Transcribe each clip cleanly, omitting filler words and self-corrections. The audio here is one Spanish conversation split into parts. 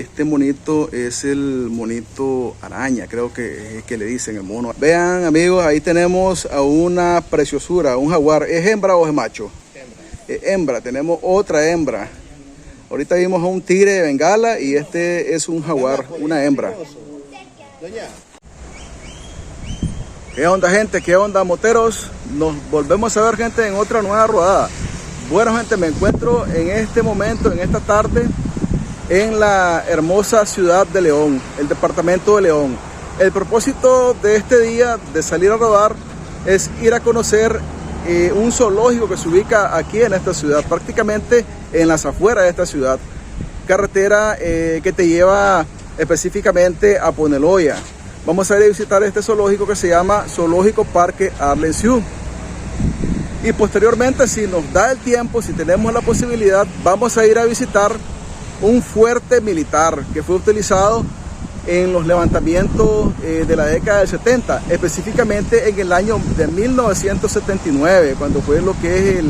Este monito es el monito araña, creo que es que le dicen el mono. Vean amigos, ahí tenemos a una preciosura, un jaguar. ¿Es hembra o es macho? Hembra. Es hembra, tenemos otra hembra. Ahorita vimos a un tigre de Bengala y este es un jaguar, una hembra. Doña. ¿Qué onda gente? ¿Qué onda moteros? Nos volvemos a ver gente en otra nueva rodada. Bueno gente, me encuentro en este momento, en esta tarde, en la hermosa ciudad de León, el departamento de León. El propósito de este día de salir a rodar es ir a conocer un zoológico que se ubica aquí en esta ciudad, prácticamente en las afueras de esta ciudad. Carretera que te lleva específicamente a Poneloya. Vamos a ir a visitar este zoológico que se llama Zoológico Parque Arlen-Siu. Y posteriormente, si nos da el tiempo, si tenemos la posibilidad, vamos a ir a visitar un fuerte militar que fue utilizado en los levantamientos de la década del 70, específicamente en el año de 1979, cuando fue lo que es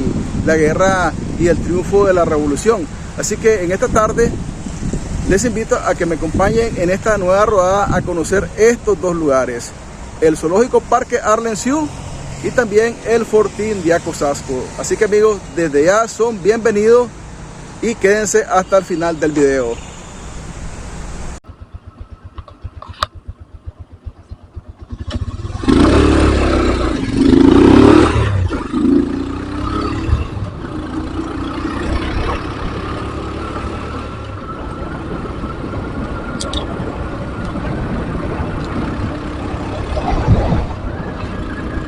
la guerra y el triunfo de la revolución. Así que en esta tarde les invito a que me acompañen en esta nueva rodada a conocer estos dos lugares, el Zoológico Parque Arlen-Siu y también el Fortín de Acosasco. Así que amigos, desde ya son bienvenidos y quédense hasta el final del video.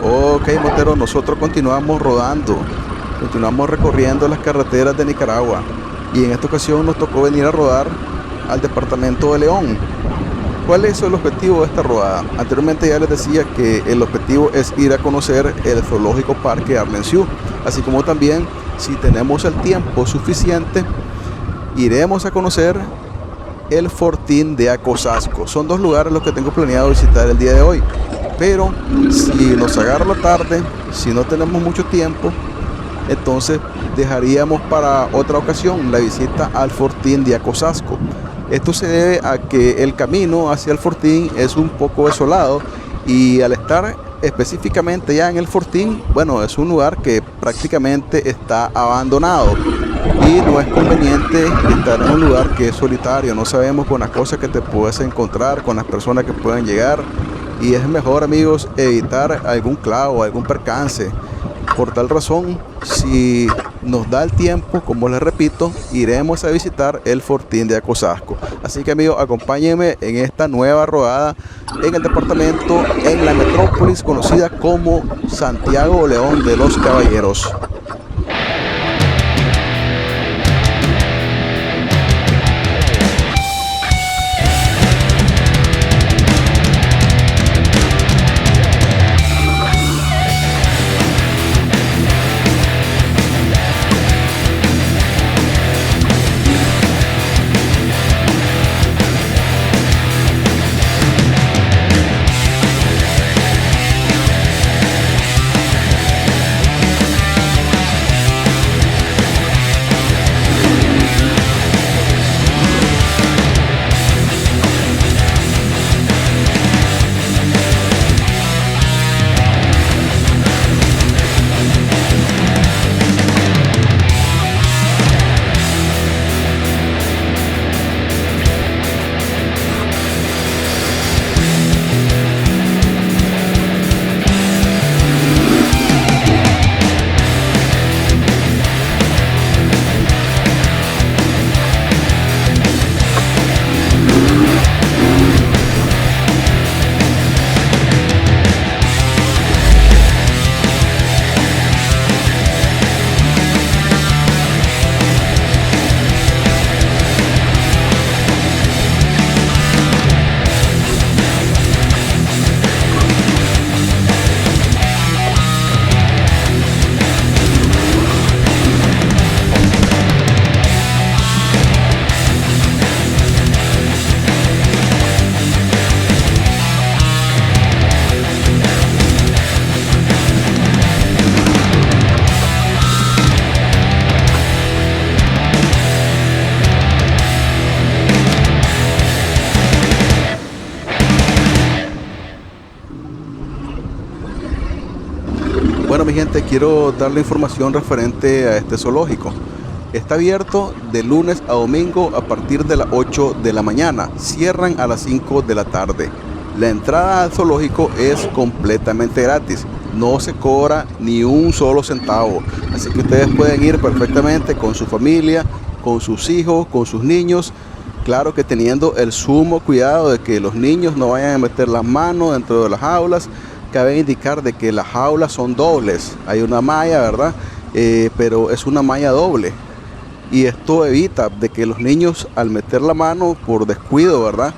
Ok moteros, nosotros continuamos rodando, continuamos recorriendo las carreteras de Nicaragua y en esta ocasión nos tocó venir a rodar al departamento de León. ¿Cuál es el objetivo de esta rodada? Anteriormente ya les decía que el objetivo es ir a conocer el Zoológico Parque Arlen-Siu, así como también, si tenemos el tiempo suficiente, iremos a conocer el Fortín de Acosasco. Son dos lugares los que tengo planeado visitar el día de hoy. Pero si nos agarra la tarde, si no tenemos mucho tiempo, entonces dejaríamos para otra ocasión la visita al Fortín de Acosasco. Esto se debe a que el camino hacia el Fortín es un poco desolado y al estar específicamente ya en el Fortín, bueno, es un lugar que prácticamente está abandonado y no es conveniente estar en un lugar que es solitario. No sabemos con las cosas que te puedes encontrar, con las personas que pueden llegar. Y es mejor amigos evitar algún clavo, algún percance. Por tal razón, si nos da el tiempo, como les repito, iremos a visitar el Fortín de Acosasco. Así que amigos, acompáñenme en esta nueva rodada en el departamento, en la metrópolis conocida como Santiago León de los Caballeros. Bueno, mi gente, quiero darle información referente a este zoológico. Está abierto de lunes a domingo a partir de las 8 de la mañana. Cierran a las 5 de la tarde. La entrada al zoológico es completamente gratis. No se cobra ni un solo centavo. Así que ustedes pueden ir perfectamente con su familia, con sus hijos, con sus niños. Claro que teniendo el sumo cuidado de que los niños no vayan a meter las manos dentro de las jaulas. Cabe indicar de que las jaulas son dobles. Hay una malla, ¿verdad? Pero es una malla doble. Y esto evita de que los niños al meter la mano por descuido, ¿verdad?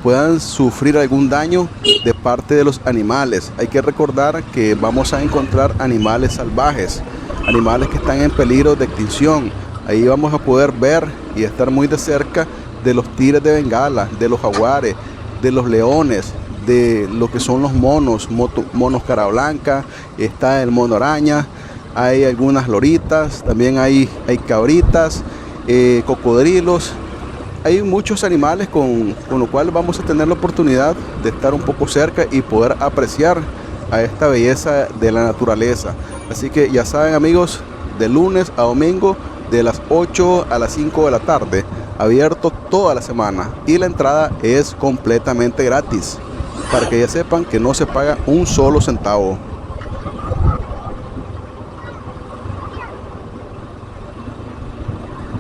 Puedan sufrir algún daño de parte de los animales. Hay que recordar que vamos a encontrar animales salvajes, animales que están en peligro de extinción. Ahí vamos a poder ver y estar muy de cerca de los tigres de Bengala, de los jaguares, de los leones, de lo que son los monos, monos cara blanca, está el mono araña, hay algunas loritas, también hay cabritas, cocodrilos. Hay muchos animales con lo cual vamos a tener la oportunidad de estar un poco cerca y poder apreciar a esta belleza de la naturaleza. Así que ya saben, amigos, de lunes a domingo de las 8 a las 5 de la tarde, abierto toda la semana y la entrada es completamente gratis, para que ya sepan que no se paga un solo centavo.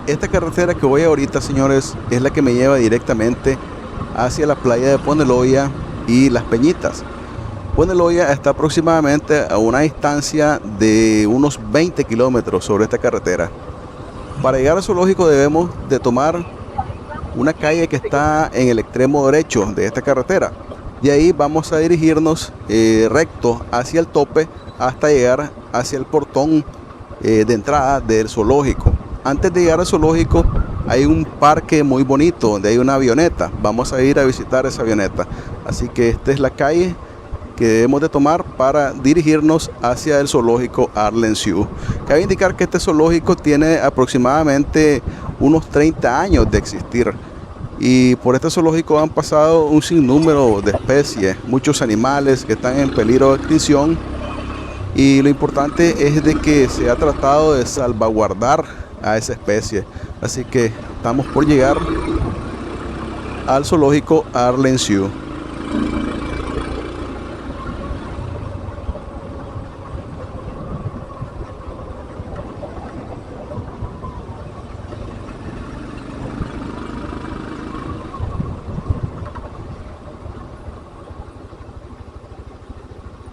Esta carretera que voy ahorita, señores, es la que me lleva directamente hacia la playa de Poneloya y Las Peñitas. Poneloya está aproximadamente a una distancia de unos 20 kilómetros sobre esta carretera. Para llegar al zoológico debemos de tomar una calle que está en el extremo derecho de esta carretera. De ahí vamos a dirigirnos recto hacia el tope hasta llegar hacia el portón de entrada del zoológico. Antes de llegar al zoológico hay un parque muy bonito donde hay una avioneta. Vamos a ir a visitar esa avioneta. Así que esta es la calle que debemos de tomar para dirigirnos hacia el zoológico Arlen Zoo. Cabe indicar que este zoológico tiene aproximadamente unos 30 años de existir. Y por este zoológico han pasado un sinnúmero de especies, muchos animales que están en peligro de extinción. Y lo importante es de que se ha tratado de salvaguardar a esa especie. Así que estamos por llegar al zoológico Arlen Zoo.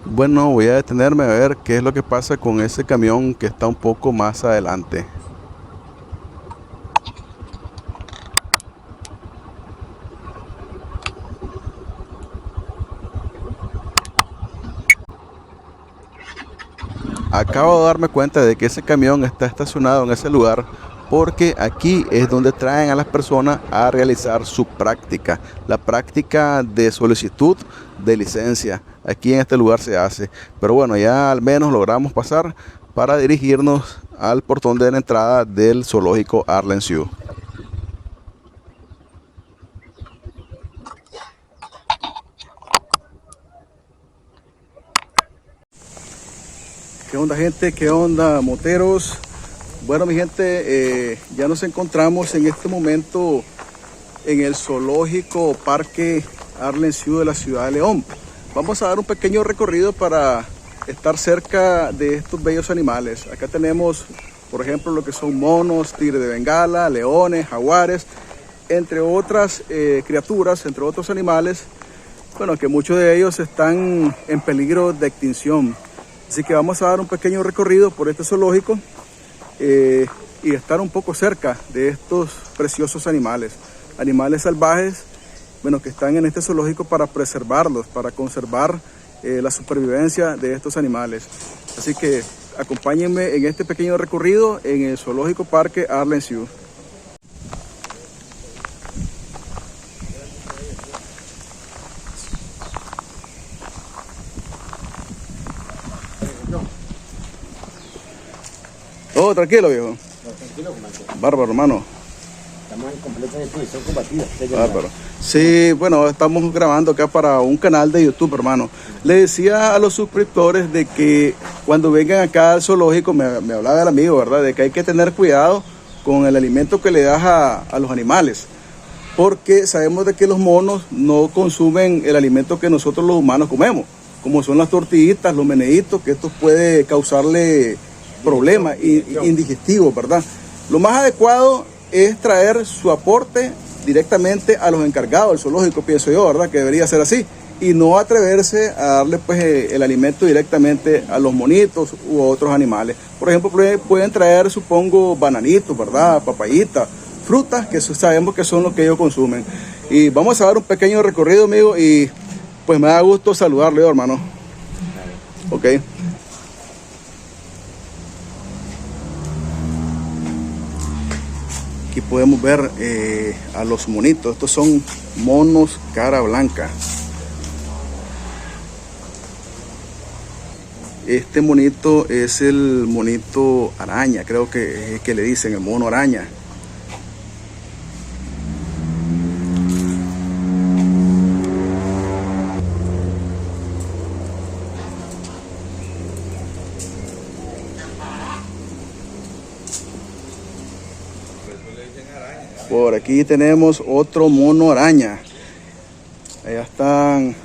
Bueno, voy a detenerme a ver qué es lo que pasa con ese camión que está un poco más adelante. Acabo de darme cuenta de que ese camión está estacionado en ese lugar porque aquí es donde traen a las personas a realizar su práctica, la práctica de solicitud de licencia. Aquí en este lugar se hace, pero bueno, ya al menos logramos pasar para dirigirnos al portón de la entrada del zoológico Arlen Zoo. ¿Qué onda, gente? ¿Qué onda, moteros? Bueno, mi gente, ya nos encontramos en este momento en el zoológico Parque Arlen Zoo de la ciudad de León. Vamos a dar un pequeño recorrido para estar cerca de estos bellos animales. Acá tenemos, por ejemplo, lo que son monos, tigres de Bengala, leones, jaguares, entre otras criaturas, entre otros animales, bueno, que muchos de ellos están en peligro de extinción. Así que vamos a dar un pequeño recorrido por este zoológico y estar un poco cerca de estos preciosos animales salvajes, bueno, que están en este zoológico para preservarlos, para conservar la supervivencia de estos animales. Así que acompáñenme en este pequeño recorrido en el zoológico Parque Arlen Zoo. Todo tranquilo, viejo. No, tranquilo, comandante. Bárbaro, hermano. Estamos en completa disposición combativa. Bárbaro. Sí, bueno, estamos grabando acá para un canal de YouTube, hermano. Le decía a los suscriptores de que cuando vengan acá al zoológico, me hablaba el amigo, ¿verdad? De que hay que tener cuidado con el alimento que le das a los animales. Porque sabemos de que los monos no consumen el alimento que nosotros los humanos comemos, como son las tortillitas, los meneitos, que esto puede causarle problemas indigestivos, ¿verdad? Lo más adecuado es traer su aporte directamente a los encargados del zoológico, pienso yo, ¿verdad? Que debería ser así. Y no atreverse a darle pues el alimento directamente a los monitos u otros animales. Por ejemplo, pueden traer, supongo, bananitos, ¿verdad? Papayitas, frutas, que sabemos que son los que ellos consumen. Y vamos a dar un pequeño recorrido, amigo, y pues me da gusto saludarle, hermano. Ok. Aquí podemos ver a los monitos. Estos son monos cara blanca. Este monito es el monito araña, creo que es que le dicen el mono araña. Por aquí tenemos otro mono araña. Allá están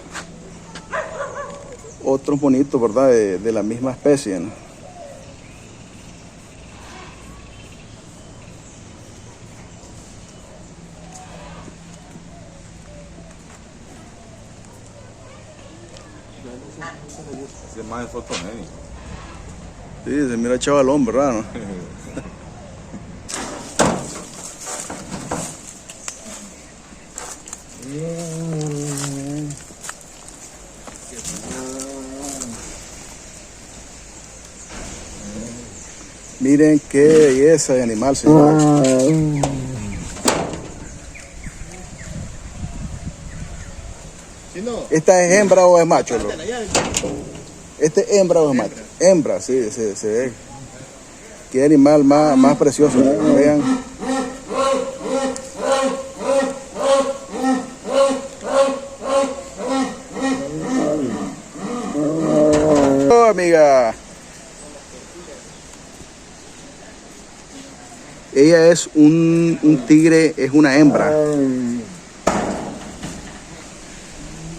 otros monitos, ¿verdad? De la misma especie, ¿no? Ese más es fotomeni. Sí, se mira chavalón, ¿verdad? ¿No? Miren qué belleza de animal, señores. ¿Esta es hembra o es macho? Loco? ¿Este es hembra o es macho? Hembra, sí, se ve. Qué animal más precioso. Vean. Oh, amiga. Ella es un tigre, es una hembra.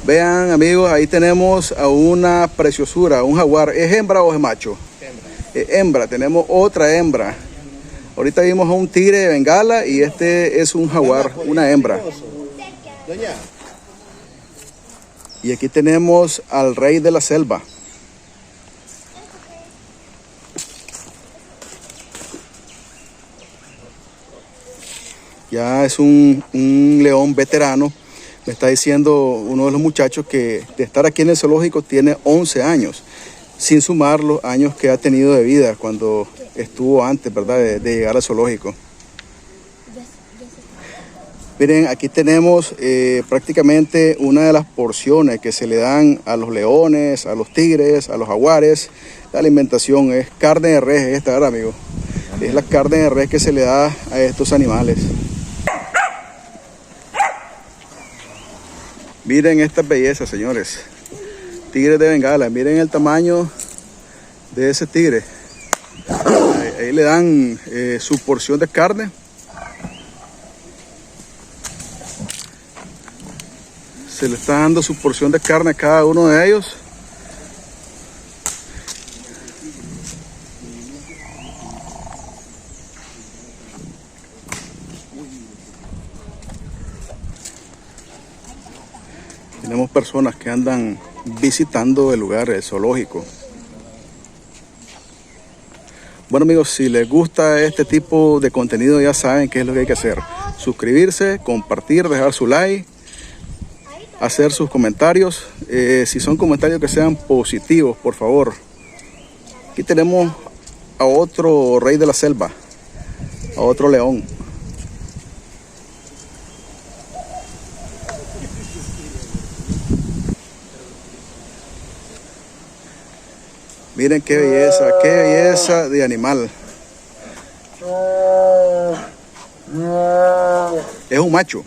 Vean, amigos, ahí tenemos a una preciosura, un jaguar. ¿Es hembra o es macho? Hembra. Es hembra, tenemos otra hembra. Ahorita vimos a un tigre de Bengala y este es un jaguar, una hembra. Doña. Y aquí tenemos al rey de la selva. Ya es un león veterano. Me está diciendo uno de los muchachos que de estar aquí en el zoológico tiene 11 años, sin sumar los años que ha tenido de vida cuando estuvo antes, ¿verdad? De llegar al zoológico. Miren, aquí tenemos prácticamente una de las porciones que se le dan a los leones, a los tigres, a los jaguares. La alimentación es carne de res, esta, ¿verdad, amigo? Es la carne de res que se le da a estos animales. Miren estas bellezas, señores. Tigres de Bengala. Miren el tamaño de ese tigre. Ahí le dan su porción de carne. Se le está dando su porción de carne a cada uno de ellos. Tenemos personas que andan visitando el lugar, el zoológico. Bueno, amigos, si les gusta este tipo de contenido, ya saben qué es lo que hay que hacer. Suscribirse, compartir, dejar su like, hacer sus comentarios. Si son comentarios que sean positivos, por favor. Aquí tenemos a otro rey de la selva, a otro león. Miren qué belleza de animal. Es un macho.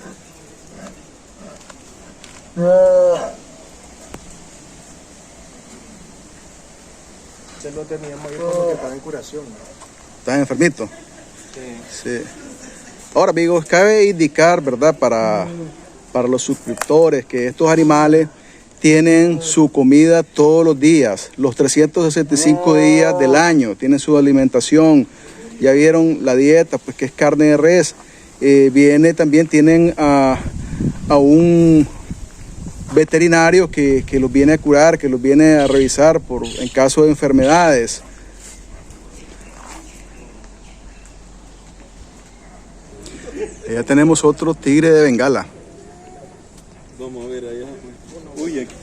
Se lo teníamos ahí como que estaba en curación. ¿Estás enfermito? Sí. Sí. Ahora, amigos, cabe indicar, ¿verdad? Para los suscriptores que estos animales tienen su comida todos los días, los 365 días del año, tienen su alimentación. Ya vieron la dieta, pues que es carne de res. También tienen a un veterinario que los viene a curar, que los viene a revisar en caso de enfermedades. Ya tenemos otro tigre de Bengala. Vamos a ver allá. Uy, aquí.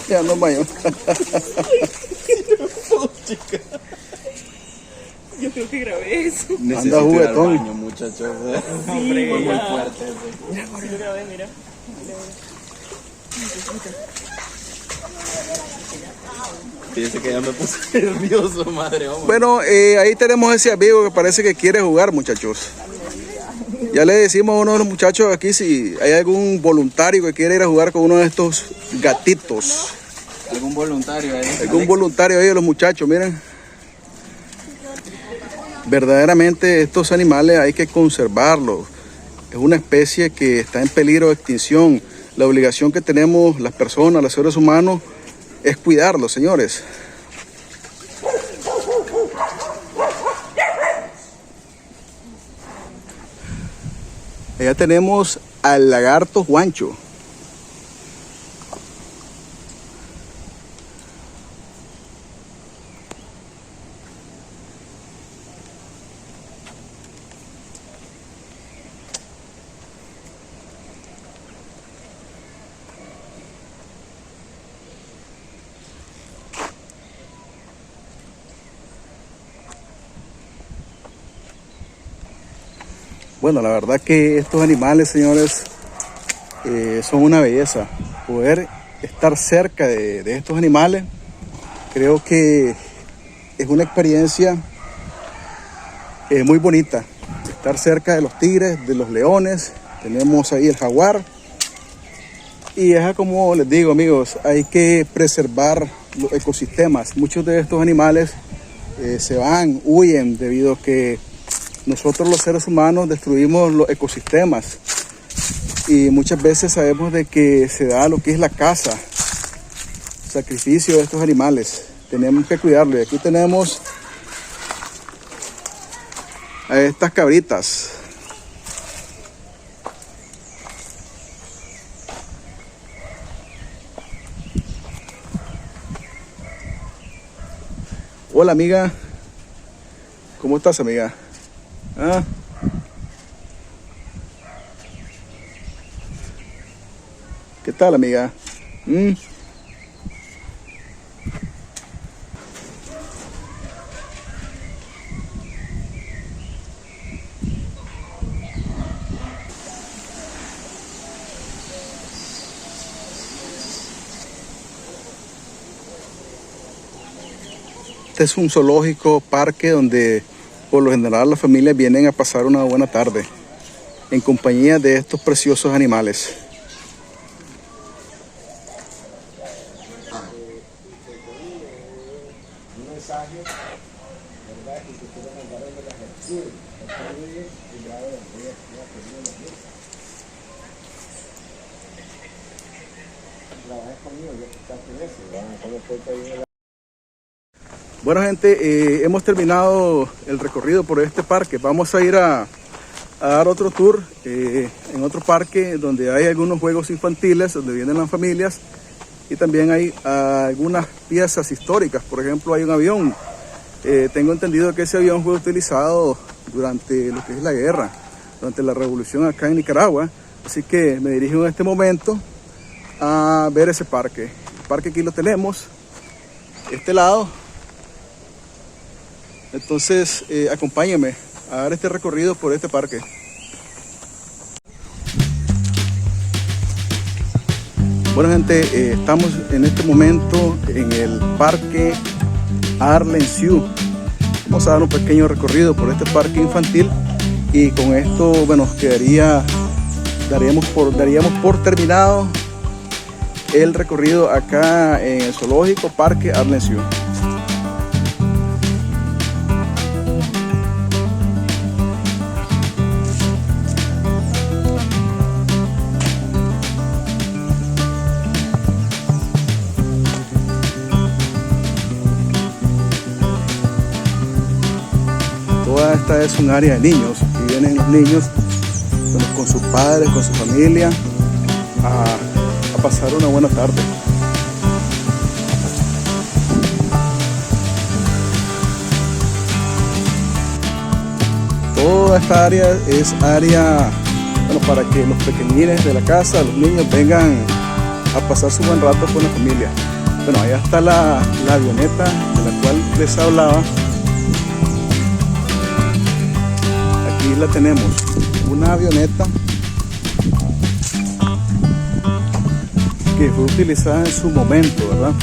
Ya no mayor. Yo creo que grabé eso. Anda juguetón. Baño, muchachos. Sí, Fue muy ya. fuerte. Mira, yo grabé, mira. Fíjense que ya me puse nervioso, madre. Vamos. Bueno, ahí tenemos ese amigo que parece que quiere jugar, muchachos. Ya le decimos a uno de los muchachos aquí si hay algún voluntario que quiere ir a jugar con uno de estos gatitos. ¿Algún voluntario ahí? Algún voluntario ahí de los muchachos, miren. Verdaderamente estos animales hay que conservarlos. Es una especie que está en peligro de extinción. La obligación que tenemos las personas, los seres humanos, es cuidarlos, señores. Allá tenemos al lagarto Juancho. Bueno, la verdad que estos animales, señores, son una belleza. Poder estar cerca de estos animales, creo que es una experiencia muy bonita. Estar cerca de los tigres, de los leones, tenemos ahí el jaguar. Y es como les digo, amigos, hay que preservar los ecosistemas. Muchos de estos animales se van, huyen debido a que nosotros los seres humanos destruimos los ecosistemas y muchas veces sabemos de que se da lo que es la caza, sacrificio de estos animales. Tenemos que cuidarlo. Y aquí tenemos a estas cabritas. Hola, amiga. ¿Cómo estás, amiga? ¿Ah? ¿Qué tal, amiga? Este es un zoológico, parque donde por lo general las familias vienen a pasar una buena tarde en compañía de estos preciosos animales. Bueno, gente, hemos terminado el recorrido por este parque. Vamos a ir a dar otro tour en otro parque donde hay algunos juegos infantiles, donde vienen las familias, y también hay algunas piezas históricas. Por ejemplo, hay un avión. Tengo entendido que ese avión fue utilizado durante lo que es la guerra, durante la revolución acá en Nicaragua. Así que me dirijo en este momento a ver ese parque. El parque aquí lo tenemos, este lado. Entonces, acompáñenme. a dar este recorrido por este parque. Bueno gente, estamos en este momento en el parque Arlencio. Vamos a dar un pequeño recorrido por este parque infantil y con esto, bueno, daríamos por terminado el recorrido acá en el zoológico Parque Arlencio. Toda esta es un área de niños y vienen los niños, bueno, con sus padres, con su familia a pasar una buena tarde. Toda esta área es área, bueno, para que los pequeñines de la casa, los niños, vengan a pasar su buen rato con la familia. Bueno, allá está la avioneta de la cual les hablaba. Aquí la tenemos, una avioneta que fue utilizada en su momento, ¿verdad?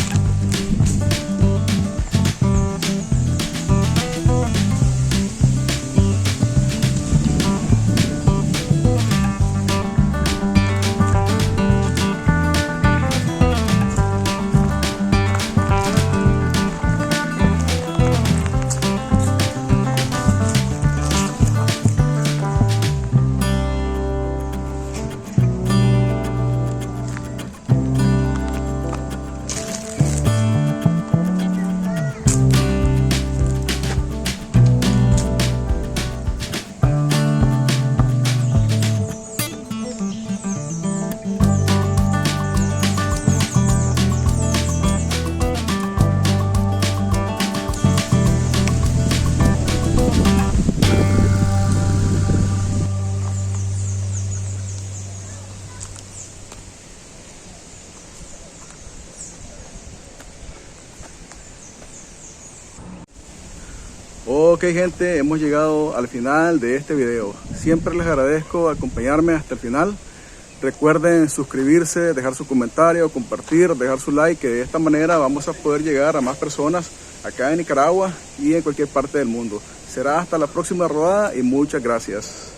Ok gente, hemos llegado al final de este video. Siempre les agradezco acompañarme hasta el final. Recuerden suscribirse, dejar su comentario, compartir, dejar su like, que de esta manera vamos a poder llegar a más personas acá en Nicaragua y en cualquier parte del mundo. Será hasta la próxima rodada y muchas gracias.